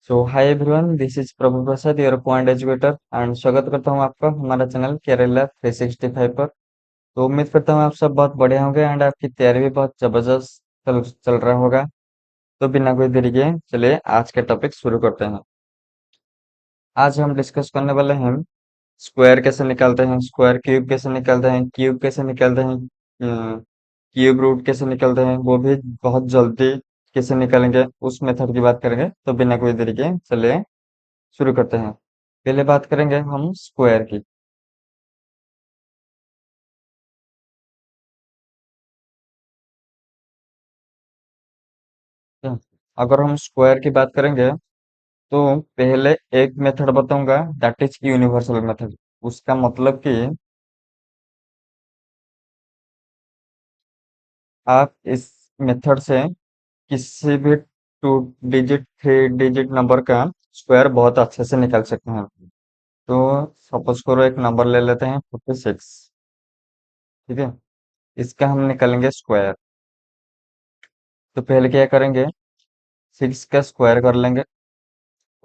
So hi everyone, this is Prabhu Prasad, your point educator, and स्वागत करता हूं आपका हमारा चैनल केरला 365 पर। तो उम्मीद करता हूं आप सब बहुत बढ़िया होंगे एंड आपकी तैयारी भी बहुत जबरदस्त चल रहा होगा। तो बिना कोई देरी के चलिए आज के टॉपिक शुरू करते हैं। आज हम डिस्कस करने वाले हैं स्क्वायर कैसे निकालते हैं, स्क्वायर क्यूब कैसे निकालते हैं, क्यूब कैसे निकालते हैं, क्यूब रूट कैसे निकालते हैं, वो भी बहुत जल्दी कैसे निकालेंगे उस मेथड की बात करेंगे। तो बिना कोई देरी के चलिए शुरू करते हैं। पहले बात करेंगे हम स्क्वायर की। ठीक है? अगर हम स्क्वायर की बात करेंगे तो पहले एक मेथड बताऊंगा, दैट इज यूनिवर्सल मेथड। उसका मतलब कि आप इस मेथड से किसी भी 2 डिजिट 3 डिजिट नंबर का स्क्वायर बहुत अच्छे से निकाल सकते हैं। तो सपोज करो एक नंबर ले लेते हैं 46। ठीक है, इसका हम निकालेंगे स्क्वायर। तो पहले क्या करेंगे, 6 का स्क्वायर कर लेंगे,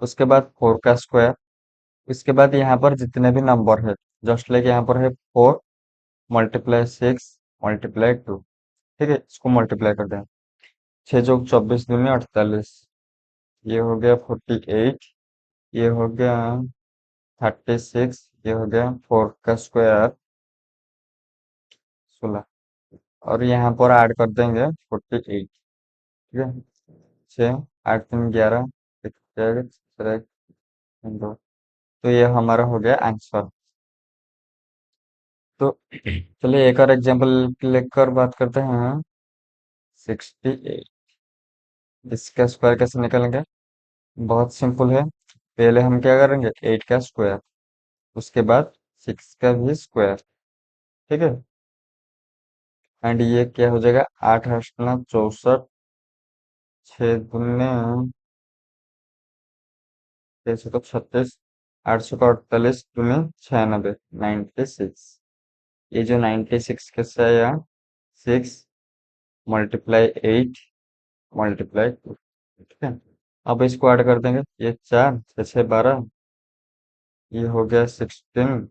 उसके बाद 4 का स्क्वायर, इसके बाद यहाँ पर जितने भी नंबर है, जस्ट लाइक यहाँ पर है 4 मल्टीप्लाई 6 मल्टीप्लाई 2। ठीक है, इसको मल्टीप्लाई कर दें। 6 चौक 24 दूनी 48, ये हो गया 48, ये हो गया 36, ये हो गया 4 का स्क्वायर 16, और यहाँ पर ऐड कर देंगे 48। ठीक है, 6 8 3 11, एक, एक, एक, दो। तो ये हमारा हो गया आंसर। तो चलिए एक और एग्जांपल लेकर बात करते हैं। 68, इसका स्क्वायर कैसे निकालेंगे? बहुत सिंपल है। पहले हम क्या करेंगे, 8 का स्क्वायर, उसके बाद 6 का भी स्क्वायर। ठीक है, एंड ये क्या हो जाएगा, 8 8 64, 6 दूनी 6 36, 8 4 48 दूनी 96, 96। ये जो 96 कैसे आया, 6 मल्टीप्लाई 8 मल्टीप्लाई 2। ठीक है, अब इसको ऐड कर देंगे, ये 4 6 6 12, ये हो गया 16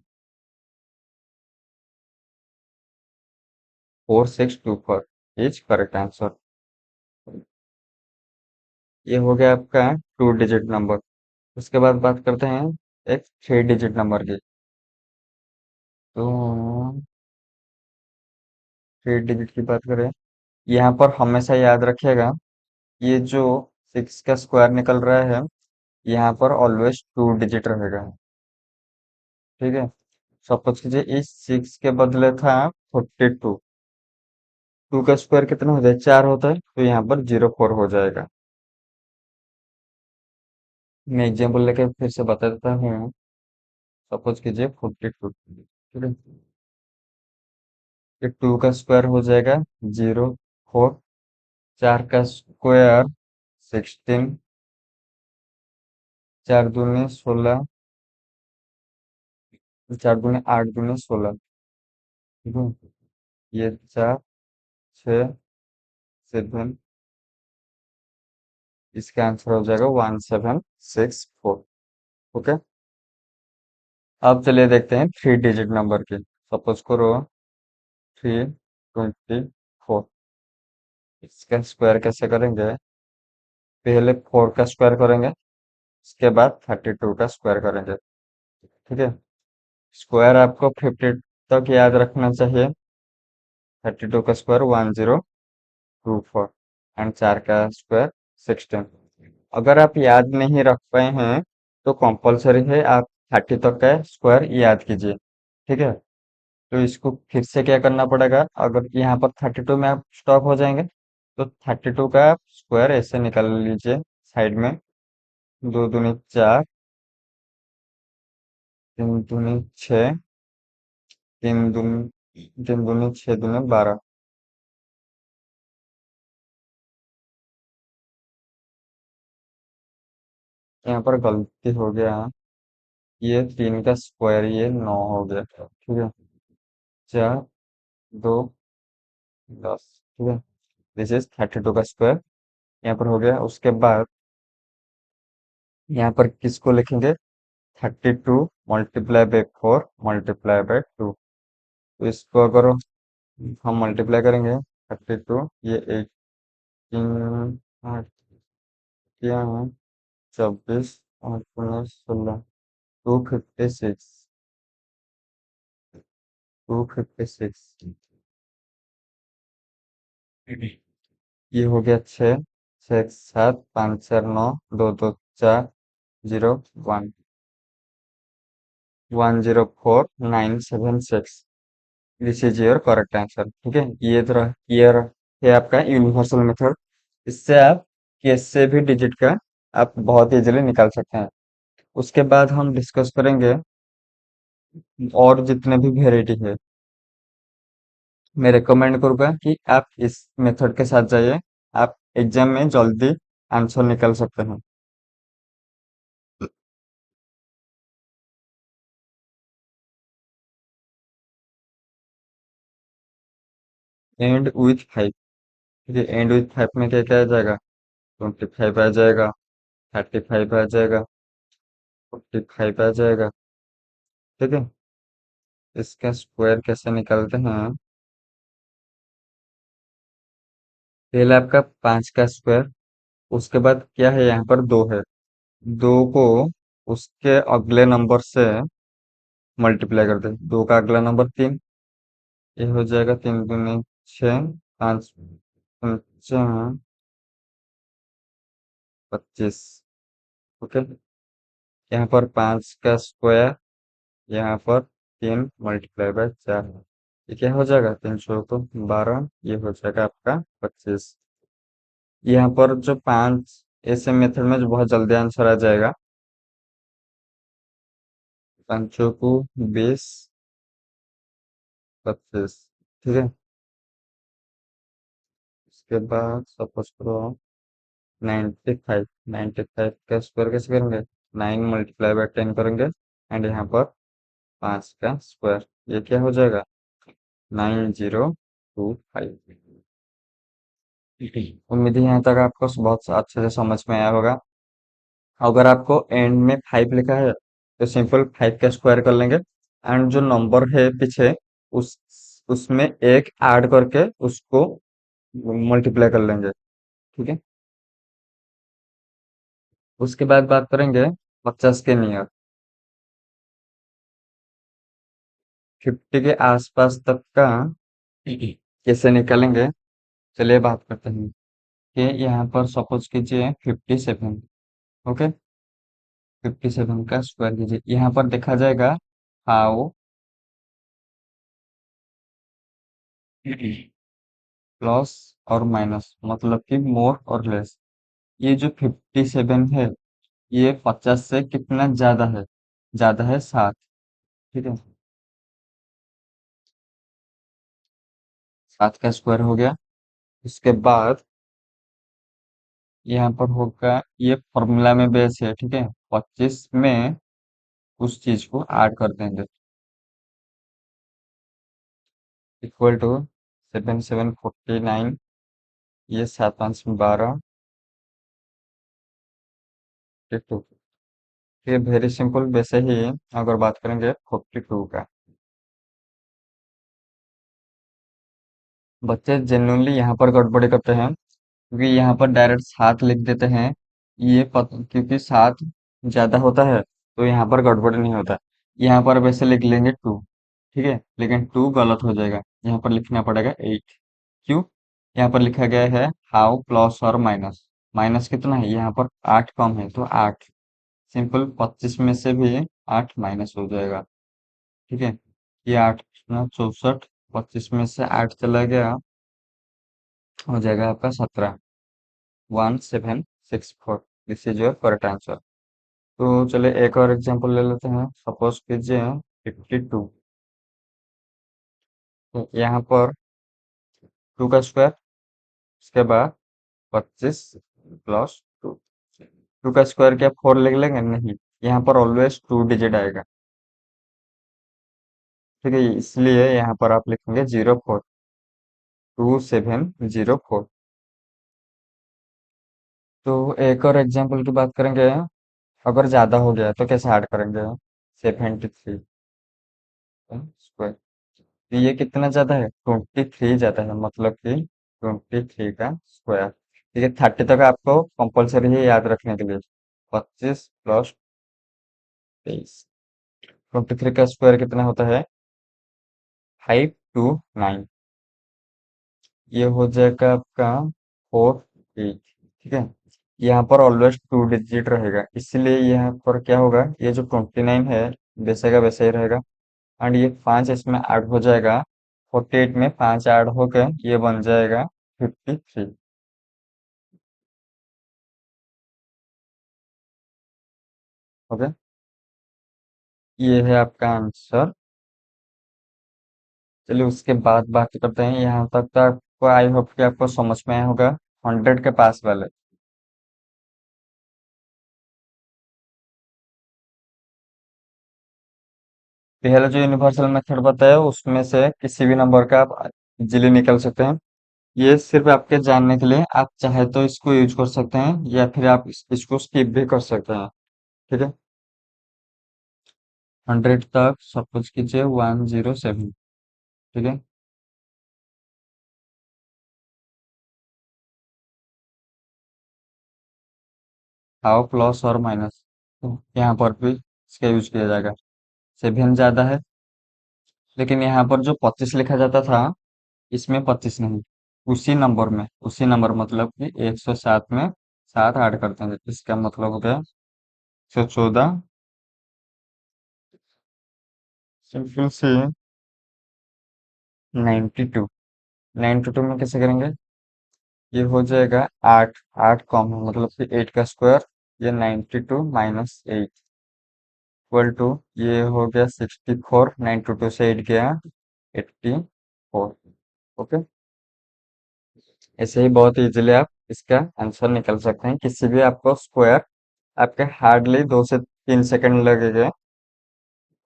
4624 इज करेक्ट आंसर। ये हो गया आपका 2 डिजिट नंबर। उसके बाद बात करते हैं एक 3 डिजिट नंबर की। तो 3 डिजिट की बात करें, यहाँ पर हमेशा याद रखिएगा, ये जो 6 का स्क्वायर निकल रहा है, यहाँ पर ऑलवेज 2 डिजिट रहेगा। ठीक है, सपोज कीजिए इस 6 के बदले था 42, 2 का स्क्वायर कितना होता है, 4 होता है, तो यहाँ पर 04 हो जाएगा। मैं एग्जाम्पल लेके फिर से बता देता हूँ। सपोज कीजिए 42। ठीक है, ये 2 का स्क्वायर हो जाएगा 04, 4 का स्क्वायर 16, 4 दूनी 16, 4 दूनी 8 दूनी 16। ठीक है, ये 4 6 7, इसका आंसर हो जाएगा 1764। ओके, अब चलिए देखते हैं 3 डिजिट नंबर की। सपोज करो 324, इसका स्क्वायर कैसे करेंगे, पहले 4 का स्क्वायर करेंगे, उसके बाद 32 का स्क्वायर करेंगे। ठीक है, स्क्वायर आपको 50 तक याद रखना चाहिए। 32 का स्क्वायर 1024, एंड 4 का स्क्वायर 16। अगर आप याद नहीं रख पाए हैं तो कंपलसरी है आप 30 तक का स्क्वायर याद कीजिए। ठीक है, तो इसको फिर से क्या करना पड़ेगा, अगर यहाँ पर 32 में आप स्टॉप हो जाएंगे तो 32 का आप स्क्वायर ऐसे निकाल लीजिए साइड में। 2 दूनी 4, 3 दूनी 6, 3 दूनी 6 दूनी 12। यहाँ पर गलती हो गया, ये 3 का स्क्वायर ये 9 हो गया। ठीक है, 4 2 10। ठीक है, दिस इज 32 का स्क्वायर यहाँ पर हो गया। उसके बाद यहाँ पर किसको लिखेंगे? 32 मल्टीप्लाई बाई 4 मल्टीप्लाई बाई 2। तो इसको अगर हम मल्टीप्लाई करेंगे, 32, ये 18, 8 क्या है, 24, 8, 19, 16, 256, 256, ये हो गया 6, 6, 7, 5, 4, 9, 2, 2, 4, 0, 1, 104976। This is your correct answer. ठीक है, ये आपका यूनिवर्सल मेथड। इससे आप कैसे भी डिजिट का आप बहुत इजीली निकाल सकते हैं। उसके बाद हम डिस्कस करेंगे और जितने भी वेराइटी है। मैं रिकमेंड करूंगा कि आप इस मेथड के साथ जाइए, आप एग्जाम में जल्दी आंसर निकाल सकते हैं। And with 5। ठीक है, एंड विथ 5 में क्या क्या आ जाएगा? 25 आ जाएगा, 35 आ जाएगा, 45 आ जाएगा। ठीक है, इसका स्क्वायर कैसे निकालते हैं? पहले आपका 5 का स्क्वायर, उसके बाद क्या है, यहाँ पर 2 है, 2 को उसके अगले नंबर से मल्टीप्लाई कर दे। 2 का अगला नंबर 3, ये हो जाएगा 3 दूनी 6, 5 55, 25। ओके, यहाँ पर 5 का स्क्वायर, यहाँ पर 3 मल्टीप्लाई बाय 4, ये क्या हो जाएगा, 3 को 12, ये हो जाएगा आपका 25। यहाँ पर जो 5 ऐसे मेथड में जो बहुत जल्दी आंसर आ जाएगा, 5 को 20, 25। ठीक है, उसके बाद सपोज करो 95, 95 का स्क्वायर कैसे करेंगे? 9 मल्टीप्लाई बाय 10 करेंगे, एंड यहाँ पर 5 का स्क्वायर, ये क्या हो जाएगा, 9025। उम्मीद है यहाँ तक आपको बहुत अच्छे से समझ में आया होगा। अगर आपको एंड में 5 लिखा है तो सिंपल 5 का स्क्वायर कर लेंगे, एंड जो नंबर है पीछे उस उसमें एक ऐड करके उसको मल्टीप्लाई कर लेंगे। ठीक है, उसके बाद बात करेंगे 50 के नियर, 50 के आसपास तक का कैसे निकालेंगे। चलिए बात करते हैं कि यहाँ पर सपोज कीजिए 57। ओके, 57 का स्क्वायर कीजिए, यहाँ पर देखा जाएगा हाउ प्लस और माइनस, मतलब कि मोर और लेस। ये जो 57 है, ये 50 से कितना ज्यादा है? ज्यादा है 7। ठीक है, 7 का स्क्वायर हो गया। उसके बाद यहाँ पर होगा, ये फॉर्मूला में बेस है। ठीक है, 25 में उस चीज को ऐड कर देंगे, इक्वल टू 7749, ये 7 5 12, 42। ये वेरी सिंपल। वैसे ही अगर बात करेंगे 42 का, बच्चे जेन्युइनली यहाँ पर गड़बड़ी करते हैं, क्योंकि यहाँ पर डायरेक्ट 7 लिख देते हैं। क्योंकि 7 ज्यादा होता है तो यहाँ पर गड़बड़ नहीं होता। यहाँ पर वैसे लिख लेंगे 2। ठीक है, लेकिन 2 गलत हो जाएगा, यहाँ पर लिखना पड़ेगा 8। क्यों? यहाँ पर लिखा गया है हाउ प्लस और माइनस। माइनस कितना है, यहाँ पर 8 कम है तो 8। सिंपल, 25 में से भी 8 माइनस हो जाएगा। ठीक है, ये 8 64, 25 में से 8 चला गया, हो जाएगा आपका 17, 1764। This is your correct answer. तो चलिए एक और एग्जांपल ले लेते हैं। सपोज कीजिए 52। तो यहाँ पर 2 का स्क्वायर, उसके बाद 25 प्लस 2। 2 का स्क्वायर क्या 4 लिख लेंगे? नहीं, यहाँ पर ऑलवेज 2 डिजिट आएगा। ठीक है, इसलिए यहाँ पर आप लिखेंगे 04, 2704। तो एक और एग्जांपल की बात करेंगे, अगर ज्यादा हो गया तो कैसे ऐड करेंगे? 73 स्क्वायर। तो ये कितना ज्यादा है? 23 ज्यादा है, मतलब कि 23 का स्क्वायर। ठीक है, 30 तक आपको कंपलसरी है याद रखने के लिए। 25 + 23। 23 का स्क्वायर कितना होता है? 529। ये हो जाएगा आपका 48। ठीक है, यहाँ पर ऑलवेज 2 डिजिट रहेगा, इसलिए यहाँ पर क्या होगा, ये जो 29 है वैसे का वैसे ही रहेगा। एंड ये 5 इसमें ऐड हो जाएगा। 48 में 5 ऐड होकर ये बन जाएगा 53। ओके, ये है आपका आंसर। चलिए उसके बाद बात करते हैं, यहाँ तक तो आपको आई होप कि आपको समझ में आया होगा 100 के पास वाले। पहला जो यूनिवर्सल मेथड बताया उसमें से किसी भी नंबर का आप इजीली निकल सकते हैं। ये सिर्फ आपके जानने के लिए, आप चाहे तो इसको यूज कर सकते हैं या फिर आप इसको स्किप भी कर सकते हैं। ठीक है, 100 तक सब कुछ कीजिए 107। ठीक है, हाउ प्लस और माइनस, यहाँ पर भी इसका यूज किया जाएगा। 7 ज्यादा है, लेकिन यहाँ पर जो 25 लिखा जाता था इसमें 25 नहीं, उसी नंबर मतलब कि 107 में 7 ऐड करते हैं, इसका मतलब हो गया 114। सिंपल सी 92। 92 में कैसे करेंगे? ये हो जाएगा 8। 8 कम है, मतलब कि 8 का स्क्वायर। ये 92 माइनस 8 इक्वल टू, ये हो गया 64। 92 से 8 गया 84। ओके, ऐसे ही बहुत इजीली आप इसका आंसर निकल सकते हैं, किसी भी आपको स्क्वायर आपके हार्डली 2 से 3 सेकंड लगेंगे।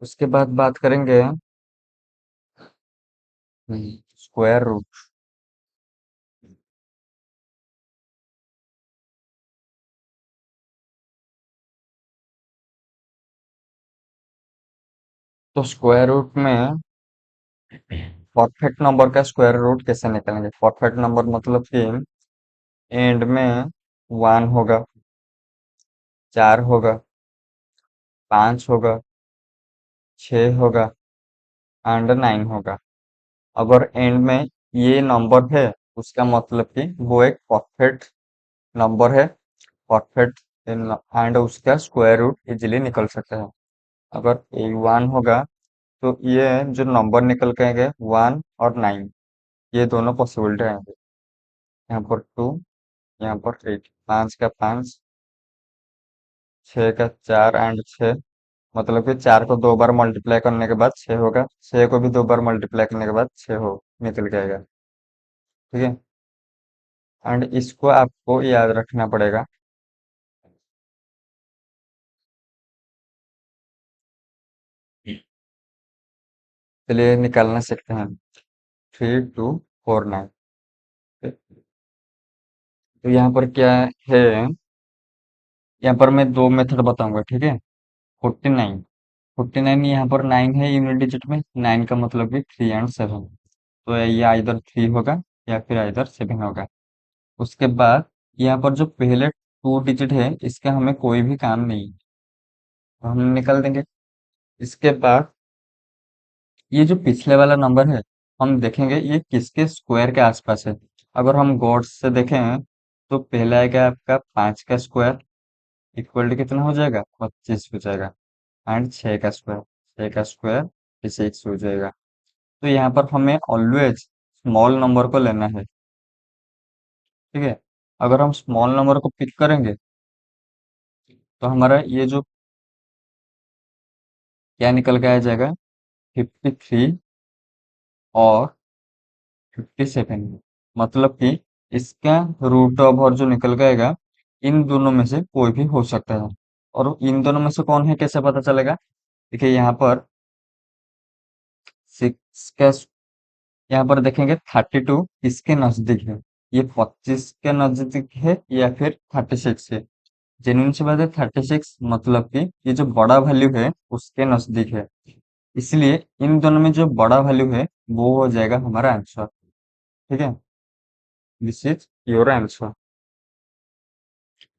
उसके बाद बात करेंगे स्क्वायर रूट। तो स्क्वायर रूट में परफेक्ट नंबर का स्क्वायर रूट कैसे निकालेंगे? परफेक्ट नंबर मतलब कि एंड में 1 होगा, 4 होगा, 5 होगा, 6 होगा एंड 9 होगा। अगर एंड में ये नंबर है उसका मतलब कि वो एक परफेक्ट नंबर है। परफेक्ट एंड उसका स्क्वायर रूट इजीली निकल सकता है। अगर ये 1 होगा तो ये जो नंबर निकल के आएंगे 1 और 9, ये दोनों पॉसिबिलिटी आएंगे। यहाँ पर 2, यहाँ पर 8। 5 का 5, 6 का 4 एंड 6, मतलब कि 4 को 2 बार मल्टीप्लाई करने के बाद 6 होगा, 6 को भी 2 बार मल्टीप्लाई करने के बाद 6 हो निकल के आएगा। ठीक है, एंड इसको आपको याद रखना पड़ेगा। चलिए निकालना सीखते हैं। 3249। तो यहाँ पर क्या है, यहाँ पर मैं दो मेथड बताऊंगा। ठीक है, 49। 49 यहाँ पर 9 है यूनिट डिजिट में, 9 का मतलब कि 3 एंड 7। तो ये आइदर 3 होगा या फिर आइदर 7 होगा। उसके बाद यहाँ पर जो पहले 2 डिजिट है इसका हमें कोई भी काम नहीं है, तो हम निकल देंगे। इसके बाद ये जो पिछले वाला नंबर है हम देखेंगे ये किसके स्क्वायर के आसपास है। अगर हम गौर से देखें तो पहला आएगा आपका 5 का स्क्वायर, इक्वल टू कितना हो जाएगा? 25 हो जाएगा। एंड 6 का स्क्वायर, 6 का स्क्वायर 6 हो जाएगा। तो यहाँ पर हमें ऑलवेज स्मॉल नंबर को लेना है। ठीक है, अगर हम स्मॉल नंबर को पिक करेंगे तो हमारा ये जो क्या निकल के आ जाएगा, 53 और 57। मतलब कि इसका रूट ओवर जो निकल के आएगा इन दोनों में से कोई भी हो सकता है। और इन दोनों में से कौन है कैसे पता चलेगा? देखिए यहाँ पर 6 का, यहाँ पर देखेंगे 32 किसके नजदीक है, ये 25 के नजदीक है या फिर 36 है? जेन्युइन सी बात है, 36 मतलब कि ये जो बड़ा वैल्यू है उसके नजदीक है, इसलिए इन दोनों में जो बड़ा वैल्यू है वो हो जाएगा हमारा आंसर। ठीक है, दिस इज योर आंसर।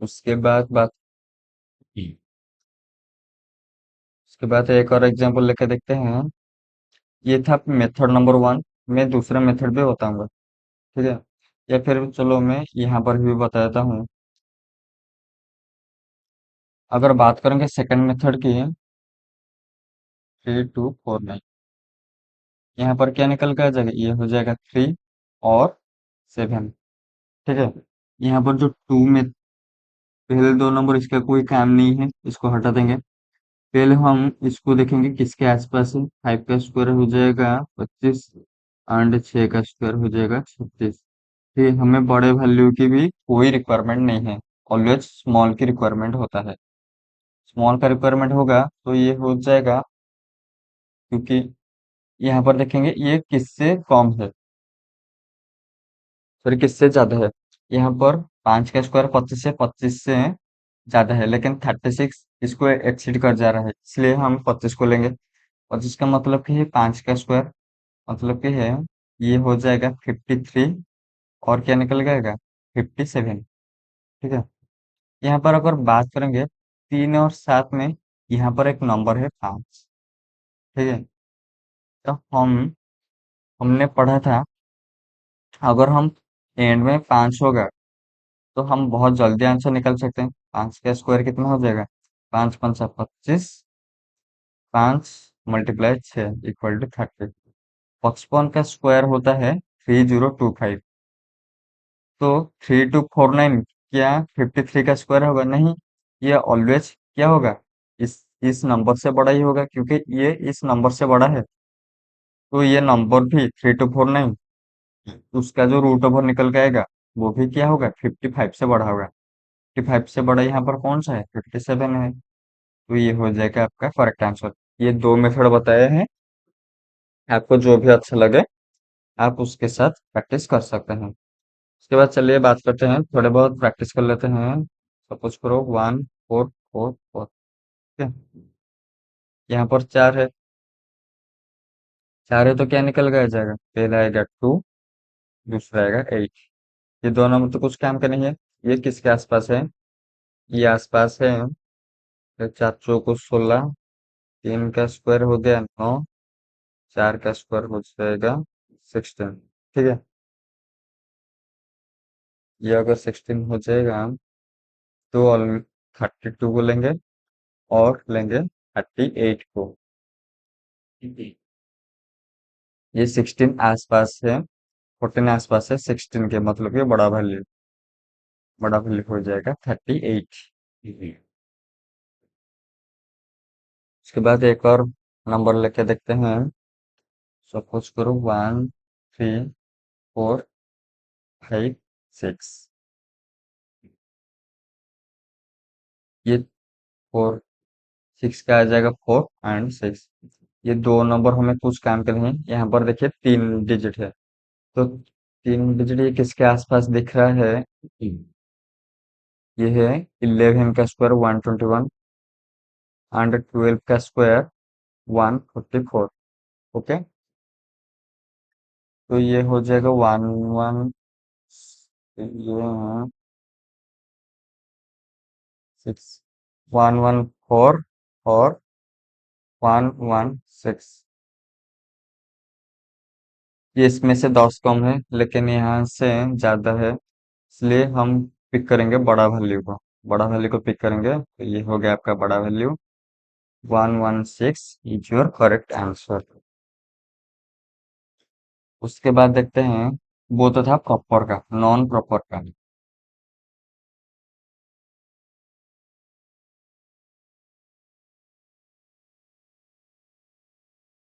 उसके बाद बात उसके बाद एक और एग्जांपल लेके देखते हैं। ये था मेथड नंबर 1। मैं दूसरे मेथड पे बताऊंगा। ठीक है, या फिर चलो मैं यहाँ पर भी बता देता हूँ। अगर बात करेंगे सेकंड मेथड की, 3249, यहाँ पर क्या निकल के आ जाएगा, ये हो जाएगा 3 और 7। ठीक है, यहाँ पर जो टू में पहले दो नंबर इसका कोई काम नहीं है, इसको हटा देंगे। पहले हम इसको देखेंगे किसके आसपास है। 5 का स्क्वायर हो जाएगा 25 एंड 6 का स्क्वायर हो जाएगा 36। ठीक है, हमें बड़े वैल्यू की भी कोई रिक्वायरमेंट नहीं है, ऑलवेज स्मॉल की रिक्वायरमेंट होता है। स्मॉल का रिक्वायरमेंट होगा तो ये हो जाएगा, क्योंकि यहाँ पर देखेंगे ये किससे कम है, सॉरी किससे ज्यादा है। यहाँ पर 5 का स्क्वायर 25 से ज्यादा है, लेकिन 36 इसको एक्सीड कर जा रहा है, इसलिए हम 25 को लेंगे। 25 का मतलब कि है 5 का स्क्वायर, मतलब कि है ये हो जाएगा 53, और क्या निकल जाएगा 57। ठीक है, यहाँ पर अगर बात करेंगे 3 और 7 में, यहाँ पर एक नंबर है 5। ठीक है, तो हमने पढ़ा था, अगर हम एंड में 5 होगा तो हम बहुत जल्दी आंसर निकल सकते हैं। 5 का स्क्वायर कितना हो जाएगा, 5 5 25, 5 × 6 इक्वल टू 30। 55 का स्क्वायर होता है 3025। तो 3249 क्या 53 का स्क्वायर होगा, नहीं। ये ऑलवेज क्या होगा, इस नंबर से बड़ा ही होगा, क्योंकि ये इस नंबर से बड़ा है। तो ये नंबर भी 3249, उसका जो रूट ओवर निकल के आएगा वो भी क्या होगा, 55 से बड़ा होगा। 55 से बड़ा यहाँ पर कौन सा है, 57 है। तो ये हो जाएगा आपका करेक्ट आंसर। ये दो मेथड बताए हैं, आपको जो भी अच्छा लगे आप उसके साथ प्रैक्टिस कर सकते हैं। उसके बाद चलिए बात करते हैं, थोड़े बहुत प्रैक्टिस कर लेते हैं। सपोज करो 1 4 4 4। ठीक है, यहाँ पर 4 है। 4 है तो क्या निकल गया जाएगा, पहला आएगा 2, दूसरा आएगा 8। ये दोनों में तो कुछ काम का नहीं है। ये किसके आसपास है, ये आसपास है। तो 4 चौको 16, 3 का स्क्वायर हो गया 9, 4 का स्क्वायर हो जाएगा 16। ठीक है, ये अगर 16 हो जाएगा तो 32 को लेंगे और लेंगे 38 को। ये 16 आसपास है, 14 आसपास है 16 के, मतलब ये बड़ा वैल्यू हो जाएगा 38। उसके बाद एक और नंबर लेके देखते हैं। सपोज करो 1 3 4 5 6। ये 4 6 का आ जाएगा 4 एंड 6। ये दो नंबर हमें कुछ काम के नहीं। यहाँ पर देखिए 3 डिजिट है, तो 3 डिजिट ये किसके आसपास दिख रहा है, ये है 11 का स्क्वायर 121 एंड 12 का स्क्वायर 144। ओके, तो ये हो जाएगा 1 1 6 1 1 4 और 1 1 6। ये इसमें से 10 कम है, लेकिन यहाँ से ज्यादा है, इसलिए हम पिक करेंगे बड़ा वैल्यू को। बड़ा वैल्यू को पिक करेंगे, तो ये हो गया आपका बड़ा value. 1 1 6 is your correct answer. उसके बाद देखते हैं, वो तो था प्रॉपर का, नॉन प्रॉपर का।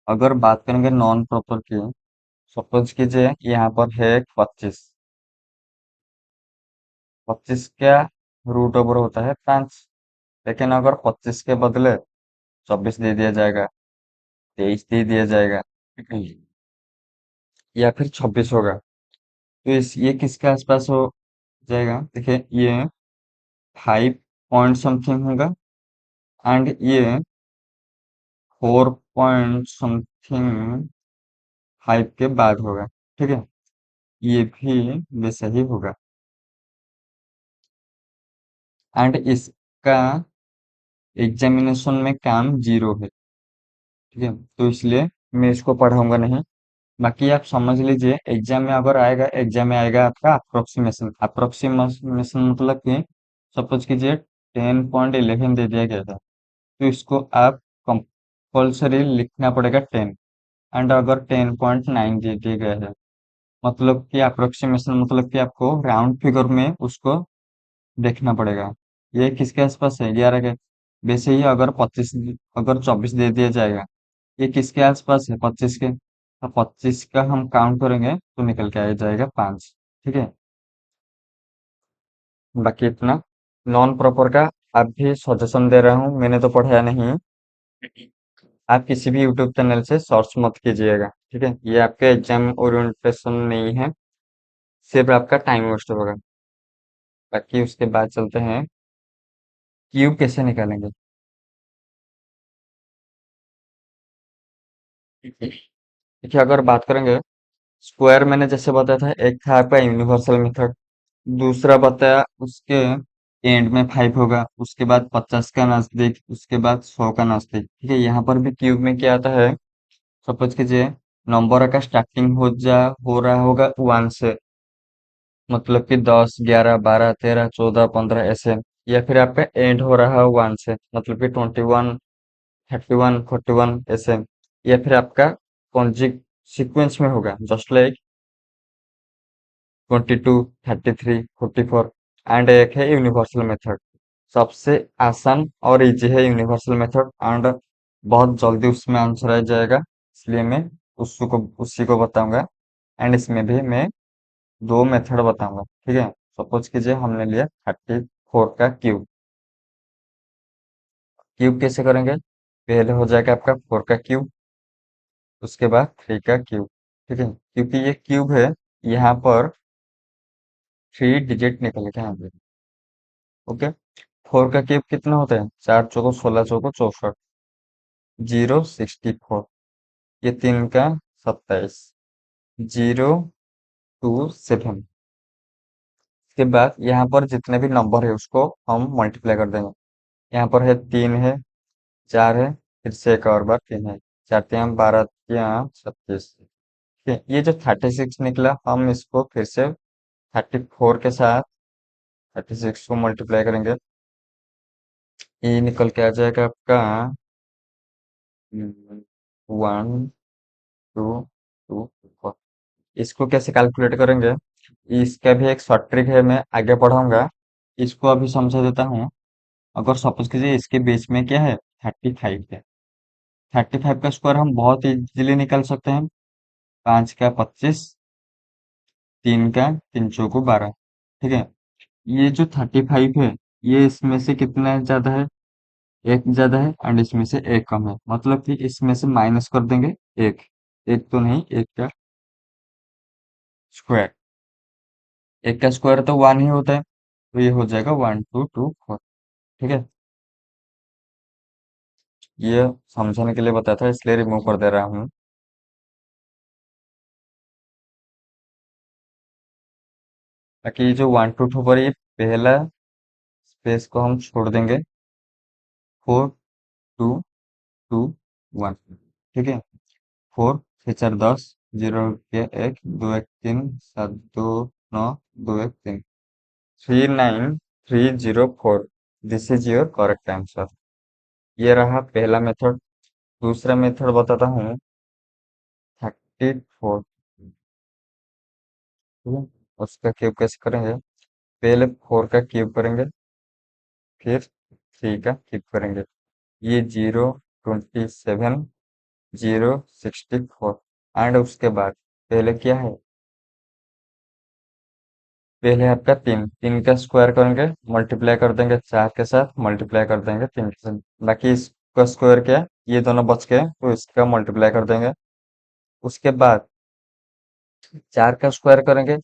अगर बात करेंगे नॉन प्रॉपर की, सपोज कीजिए यहाँ पर है 25। 25 का रूट ओवर होता है 5, लेकिन अगर 25 के बदले 24 दे दिया जाएगा, 23 दे दिया जाएगा, या फिर 26 होगा, तो ये किसके आसपास हो जाएगा, देखिए ये 5 पॉइंट समथिंग होगा, एंड ये 4 पॉइंट समथिंग 5 के बाद होगा। ठीक है, ये भी वैसा ही होगा, एंड इसका एग्जामिनेशन में काम 0 है। ठीक है, तो इसलिए मैं इसको पढ़ाऊंगा नहीं। बाकी आप समझ लीजिए, एग्जाम में अगर आएगा, एग्जाम में आएगा आपका अप्रोक्सीमेशन। अप्रोक्सीमेशन मतलब कि सपोज कीजिए 10.11 दे दिया गया था, तो इसको आप कंपल्सरी लिखना पड़ेगा 10। एंड अगर 10.9 दे दिया गया है, मतलब कि अप्रोक्सीमेशन मतलब कि आपको राउंड फिगर में उसको देखना पड़ेगा। ये किसके आसपास है? 11 के। वैसे ही अगर 25, अगर 24 दे दिया जाएगा, ये किसके आसपास है? 25 के। तो 25 का हम काउंट करेंगे तो निकल के आ जाएगा 5। ठीक है, बाकी इतना। नॉन प्रॉपर का आप भी सजेशन दे रहा हूँ, मैंने तो पढ़ाया नहीं। आप किसी भी यूट्यूब चैनल से सर्च मत कीजिएगा। ठीक है, ये आपके एग्जाम ओरिएंटेशन नहीं है, सिर्फ आपका टाइम वेस्ट होगा। बाकी उसके बाद चलते हैं, क्यूब कैसे निकालेंगे। देखिए, अगर बात करेंगे स्क्वायर, मैंने जैसे बताया था, एक था आपका यूनिवर्सल मेथड, दूसरा बताया उसके एंड में 5 होगा, उसके बाद 50 का नजदीक, उसके बाद 100 का नजदीक। ठीक है, यहाँ पर भी क्यूब में क्या आता है, सपोज कीजिए नंबर का स्टार्टिंग हो रहा होगा 1 से, मतलब कि 10, 11, 12, 13, 14, 15 ऐसे। या फिर आपका एंड हो रहा है 1 से, मतलब कि 21, 31, 41 ऐसे। या फिर आपका कॉन्जिक सीक्वेंस में होगा, जस्ट लाइक 22, 33, 44। एंड एक है यूनिवर्सल मेथड, सबसे आसान और इजी है यूनिवर्सल मेथड, एंड बहुत जल्दी उसमें आंसर आ जाएगा, इसलिए मैं उसी को बताऊंगा। एंड इसमें भी मैं दो मेथड बताऊंगा। ठीक है, सपोज कीजिए हमने लिया 34 का क्यूब। क्यूब कैसे करेंगे? पहले हो जाएगा आपका 4 का क्यूब, उसके बाद 3 का क्यूब। ठीक है, क्योंकि ये क्यूब है, यहाँ पर 3 डिजिट निकल के आएंगे। ओके, 4 का क्यूब कितना होता है? 4 चौको 16, 64, 0, 64। ये 3 का 27, 0, 2, 7। इसके बाद यहाँ पर जितने भी नंबर है उसको हम मल्टीप्लाई कर देंगे। यहाँ पर है 3 है, 4 है, फिर से एक और बार 3 है। 4 3 12, 36। ठीक है, ये जो 36 निकला, हम इसको फिर से 34 के साथ 36 को मल्टीप्लाई करेंगे, ये निकल के आ जाएगा आपका 1, 2, 2, 4। इसको कैसे कैलकुलेट करेंगे, इसका भी एक शॉर्ट ट्रिक है, मैं आगे पढ़ाऊंगा। इसको अभी समझा देता हूँ। अगर सपोज कीजिए इसके बीच में क्या है, 35 है। 35 का स्क्वायर हम बहुत इजीली निकाल सकते हैं। 5 का 25, 3 का 3 चौको 12। ठीक है, ये जो 35 है, ये इसमें से कितना ज्यादा है? एक ज्यादा है, एंड इसमें से एक कम है, मतलब कि इसमें से माइनस कर देंगे एक। एक तो नहीं, एक का स्क्वायर। एक का स्क्वायर तो 1 ही होता है, तो ये हो जाएगा 1, 2, 2, 4। ठीक है, ये समझाने के लिए बताया था, इसलिए रिमूव कर दे रहा हूँ। ताकि ये जो 1, 2, 2 पर ये पहला स्पेस को हम छोड़ देंगे। 4, 2, 2, 1। ठीक है, 4 6 4 10, 0 1 1 2 1 3 7 2 9 2 1 3, 39304। This is your correct answer. ये रहा पहला मेथड। दूसरा मेथड बताता हूँ, 34। ठीक है, उसका क्यूब कैसे करेंगे? पहले 4 का क्यूब करेंगे, फिर 3 का क्यूब करेंगे। ये 0, 27, 0, 64। एंड उसके बाद पहले क्या है, पहले आपका 3 का स्क्वायर करेंगे, मल्टीप्लाई कर देंगे 4 के साथ, मल्टीप्लाई कर देंगे 3 के साथ। बाकी इसका स्क्वायर क्या है, ये दोनों बच गए, तो इसका मल्टीप्लाई कर देंगे। उसके बाद 4 का स्क्वायर करेंगे,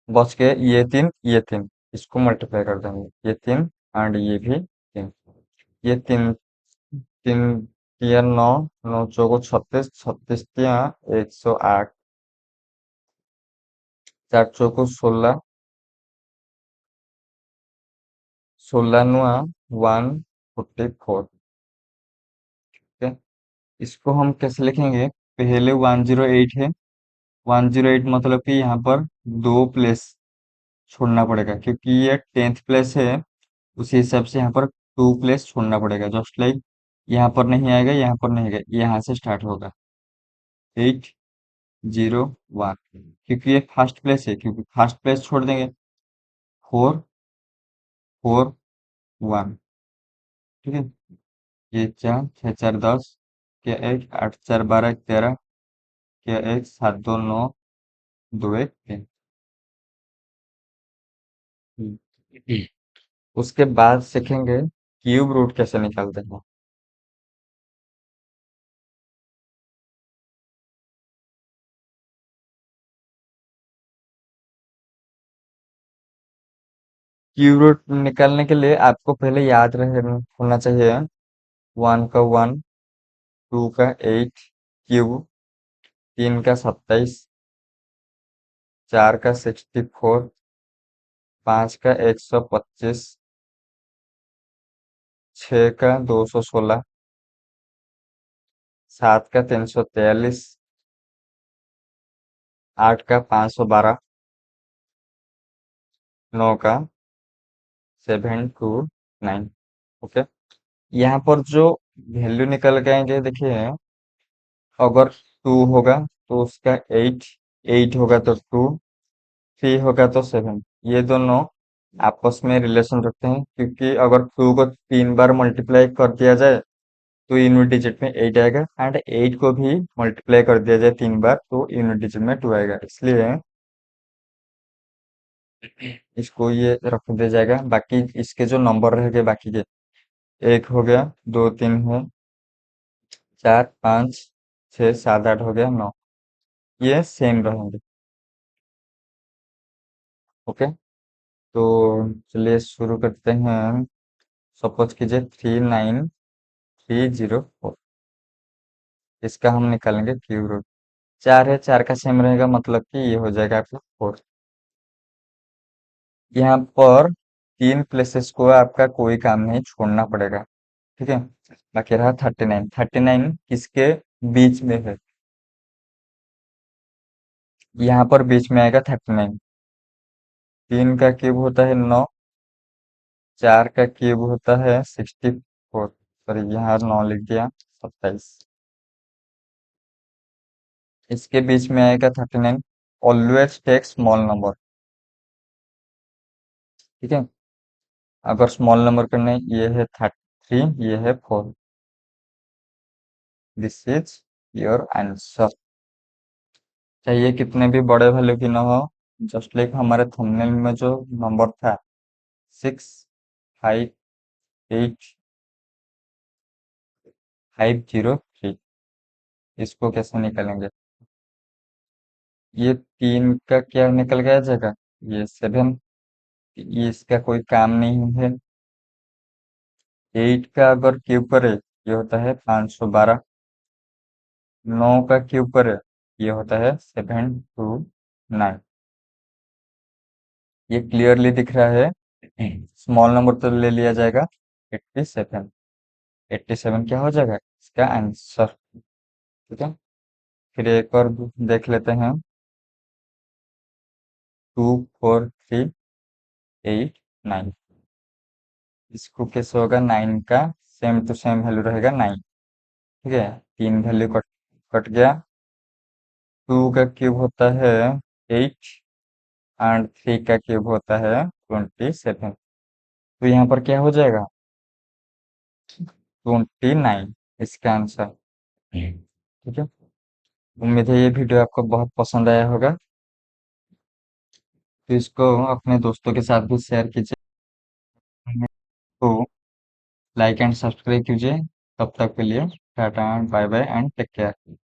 बच गए ये 3, ये 3, इसको मल्टीप्लाई कर देंगे, ये 3 एंड ये भी ये तीन तीन तिया नौ, नौ चौको 36, 36 तिया 108, चार चौको 16, 16 नुआ 144। ठीक है, इसको हम कैसे लिखेंगे? पहले 108 है, 108 मतलब कि यहाँ पर दो प्लेस छोड़ना पड़ेगा, क्योंकि ये 10th प्लेस है। उसी हिसाब से यहाँ पर टू प्लेस छोड़ना पड़ेगा, जस्ट लाइक यहाँ पर नहीं आएगा, यहाँ पर नहीं आएगा, यहाँ से स्टार्ट होगा 801, क्योंकि ये फर्स्ट प्लेस है, क्योंकि फर्स्ट प्लेस छोड़ देंगे 441। ठीक है, ये 4 6 4 10, क्या एक 8 4 12 13, क्या एक 7 2 9 2 1 3। उसके बाद सीखेंगे क्यूब रूट कैसे निकालते हैं। क्यूब रूट निकालने के लिए आपको पहले याद रहे होना चाहिए, 1 का 1, 2 का 8 क्यूब, 3 का 27, 4 का 64, 5 का 125, 6 का 216, 7 का 343, 8 का 512, 9 का 729। ओके, यहाँ पर जो वैल्यू निकल के आएंगे देखिए, अगर 2 होगा तो उसका 8, 8 होगा तो 2, 3 होगा तो 7। ये दोनों आपस में रिलेशन रखते हैं, क्योंकि अगर 2 को 3 बार मल्टीप्लाई कर दिया जाए तो यूनिट डिजिट में 8 आएगा, एंड 8 को भी मल्टीप्लाई कर दिया जाए 3 बार तो यूनिट डिजिट में 2 आएगा, इसलिए इसको ये रख दिया जाएगा। बाकी इसके जो नंबर रह गए बाकी के, एक हो गया, दो तीन है, 4 5 6 7 8 हो गया, 9, ये सेम रहेंगे। ओके, तो चलिए शुरू करते हैं। सपोज कीजिए 39304, इसका हम निकालेंगे क्यूब रूट। 4 है, 4 का सेम रहेगा, मतलब कि ये हो जाएगा आपका 4। यहाँ पर तीन प्लेसेस को आपका कोई काम नहीं छोड़ना पड़ेगा। ठीक है, बाकी रहा 39। 39 किसके बीच में है? यहाँ पर बीच में आएगा 39। 3 का क्यूब होता है 9, 4 का क्यूब होता है 64, सॉरी यहाँ 9 लिख दिया, 27। इसके बीच में आएगा 39। Always take small number. ठीक है, अगर स्मॉल नंबर करना है, ये है 33, ये है 4। This is your answer. चाहिए कितने भी बड़े वैल्यू की ना हो, जस्ट लाइक हमारे थंबनेल में जो नंबर था 658,503, इसको कैसे निकालेंगे? ये 3 का क्या निकल गया जगह, ये 7, ये इसका कोई काम नहीं है। 8 का अगर क्यूब करे ये होता है 512, 9 का क्यूब करे ये होता है 729। ये क्लियरली दिख रहा है, स्मॉल नंबर तो ले लिया जाएगा 87। 87 क्या हो जाएगा इसका आंसर। ठीक है, फिर एक और देख लेते हैं। 24389, इसको कैसे होगा? 9 का सेम टू सेम वैल्यू रहेगा 9। ठीक है, तीन वैल्यू कट कट गया। 2 का क्यूब होता है 8, एंड 3 का क्यूब होता है 27। तो यहाँ पर क्या हो जाएगा? 29, इसका आंसर। ठीक है, उम्मीद है ये वीडियो आपको बहुत पसंद आया होगा, तो इसको अपने दोस्तों के साथ भी शेयर कीजिए, तो लाइक एंड सब्सक्राइब कीजिए। तब तक के लिए tata, bye bye and take care.